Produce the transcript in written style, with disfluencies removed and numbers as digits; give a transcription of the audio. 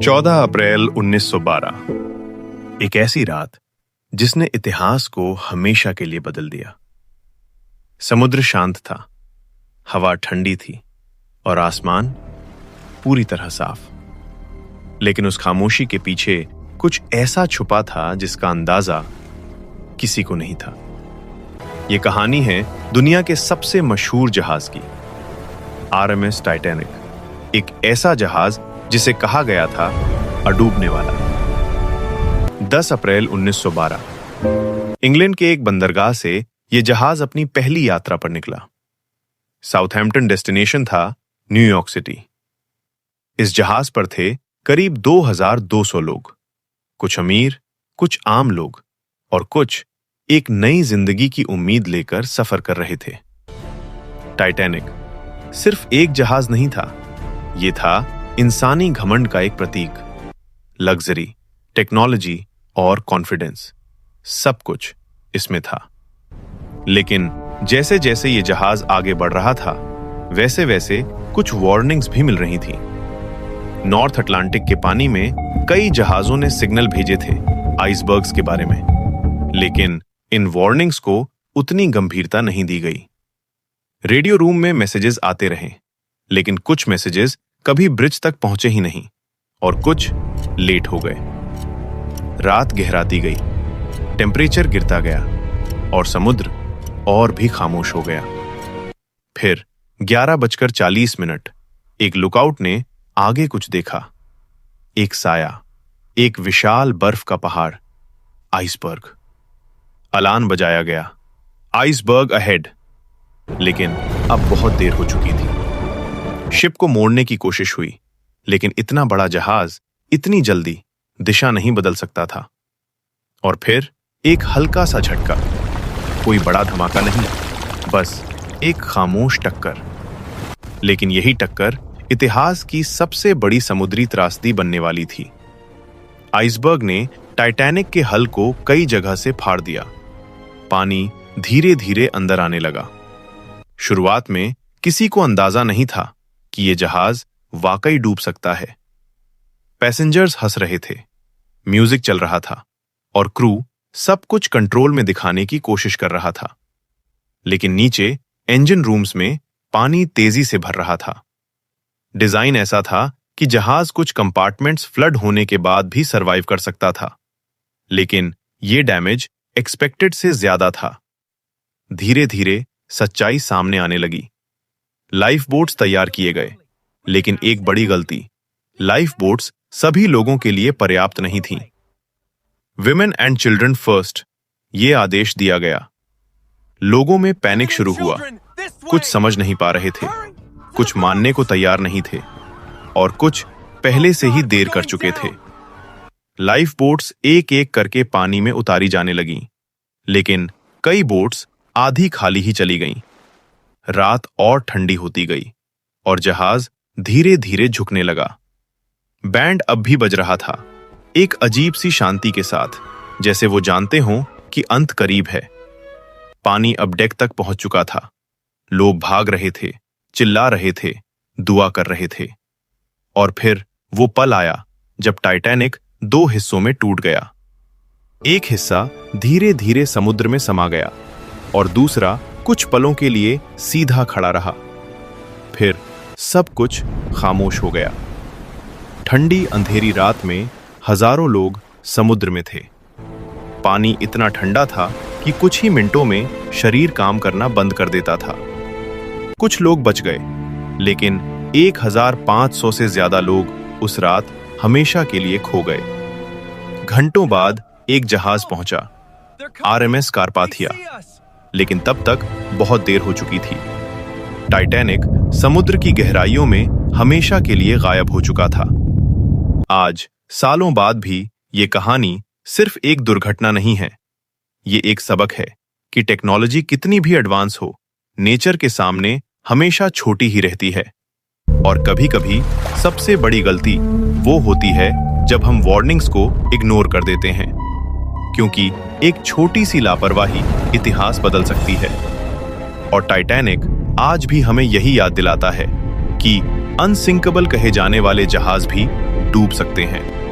14 अप्रैल 1912 एक ऐसी रात जिसने इतिहास को हमेशा के लिए बदल दिया। समुद्र शांत था, हवा ठंडी थी और आसमान पूरी तरह साफ। लेकिन उस खामोशी के पीछे कुछ ऐसा छुपा था जिसका अंदाजा किसी को नहीं था। यह कहानी है दुनिया के सबसे मशहूर जहाज की, आरएमएस टाइटैनिक। एक ऐसा जहाज जिसे कहा गया था अडूबने वाला। 10 अप्रैल 1912 इंग्लैंड के एक बंदरगाह से यह जहाज अपनी पहली यात्रा पर निकला। साउथहैम्पटन डेस्टिनेशन था न्यूयॉर्क सिटी। इस जहाज पर थे करीब 2200 लोग, कुछ अमीर, कुछ आम लोग और कुछ एक नई जिंदगी की उम्मीद लेकर सफर कर रहे थे। टाइटैनिक सिर्फ एक जहाज नहीं था, यह था इंसानी घमंड का एक प्रतीक। लग्जरी, टेक्नोलॉजी और कॉन्फिडेंस, सब कुछ इसमें था। लेकिन जैसे जैसे यह जहाज आगे बढ़ रहा था, वैसे वैसे कुछ वार्निंग्स भी मिल रही थी। नॉर्थ अटलांटिक के पानी में कई जहाजों ने सिग्नल भेजे थे आइसबर्ग्स के बारे में, लेकिन इन वार्निंग्स को उतनी गंभीरता नहीं दी गई। रेडियो रूम में मैसेजेस आते रहे, लेकिन कुछ मैसेजेस कभी ब्रिज तक पहुंचे ही नहीं और कुछ लेट हो गए। रात गहराती गई, टेम्परेचर गिरता गया और समुद्र और भी खामोश हो गया। फिर 11:40 एक लुकआउट ने आगे कुछ देखा। एक साया, एक विशाल बर्फ का पहाड़, आइसबर्ग। अलार्म बजाया गया, आइसबर्ग अहेड। लेकिन अब बहुत देर हो चुकी थी। शिप को मोड़ने की कोशिश हुई, लेकिन इतना बड़ा जहाज इतनी जल्दी दिशा नहीं बदल सकता था। और फिर एक हल्का सा झटका, कोई बड़ा धमाका नहीं, बस एक खामोश टक्कर। लेकिन यही टक्कर इतिहास की सबसे बड़ी समुद्री त्रासदी बनने वाली थी। आइसबर्ग ने टाइटैनिक के हल को कई जगह से फाड़ दिया। पानी धीरे धीरे अंदर आने लगा। शुरुआत में किसी को अंदाजा नहीं था कि यह जहाज वाकई डूब सकता है। पैसेंजर्स हंस रहे थे, म्यूजिक चल रहा था और क्रू सब कुछ कंट्रोल में दिखाने की कोशिश कर रहा था। लेकिन नीचे इंजन रूम्स में पानी तेजी से भर रहा था। डिजाइन ऐसा था कि जहाज कुछ कंपार्टमेंट्स फ्लड होने के बाद भी सरवाइव कर सकता था, लेकिन यह डैमेज एक्सपेक्टेड से ज्यादा था। धीरे धीरे सच्चाई सामने आने लगी। लाइफ बोट्स तैयार किए गए, लेकिन एक बड़ी गलती, लाइफ बोट्स सभी लोगों के लिए पर्याप्त नहीं थीं। विमेन एंड चिल्ड्रन फर्स्ट, ये आदेश दिया गया। लोगों में पैनिक शुरू हुआ। कुछ समझ नहीं पा रहे थे, कुछ मानने को तैयार नहीं थे और कुछ पहले से ही देर कर चुके थे। लाइफ बोट्स एक एक करके पानी में उतारी जाने लगीं, लेकिन कई बोट्स आधी खाली ही चली गईं। रात और ठंडी होती गई और जहाज धीरे धीरे झुकने लगा। बैंड अब भी बज रहा था, एक अजीब सी शांति के साथ, जैसे वो जानते हों कि अंत करीब है। पानी अब डेक तक पहुंच चुका था। लोग भाग रहे थे, चिल्ला रहे थे, दुआ कर रहे थे। और फिर वो पल आया जब टाइटैनिक 2 हिस्सों में टूट गया। एक हिस्सा धीरे धीरे समुद्र में समा गया और दूसरा कुछ पलों के लिए सीधा खड़ा रहा। फिर सब कुछ खामोश हो गया। ठंडी अंधेरी रात में हजारों लोग समुद्र में थे। पानी इतना ठंडा था कि कुछ ही मिनटों में शरीर काम करना बंद कर देता था। कुछ लोग बच गए, लेकिन 1500 से ज्यादा लोग उस रात हमेशा के लिए खो गए। घंटों बाद एक जहाज पहुंचा, आरएमएस कारपाथिया, लेकिन तब तक बहुत देर हो चुकी थी। टाइटैनिक समुद्र की गहराइयों में हमेशा के लिए गायब हो चुका था। आज सालों बाद भी ये कहानी सिर्फ एक दुर्घटना नहीं है, ये एक सबक है कि टेक्नोलॉजी कितनी भी एडवांस हो, नेचर के सामने हमेशा छोटी ही रहती है। और कभी-कभी सबसे बड़ी गलती वो होती है जब हम वार्निंग्स को इग्नोर कर देते हैं, क्योंकि एक छोटी सी लापरवाही इतिहास बदल सकती है। और टाइटैनिक आज भी हमें यही याद दिलाता है कि अनसिंकेबल कहे जाने वाले जहाज भी डूब सकते हैं।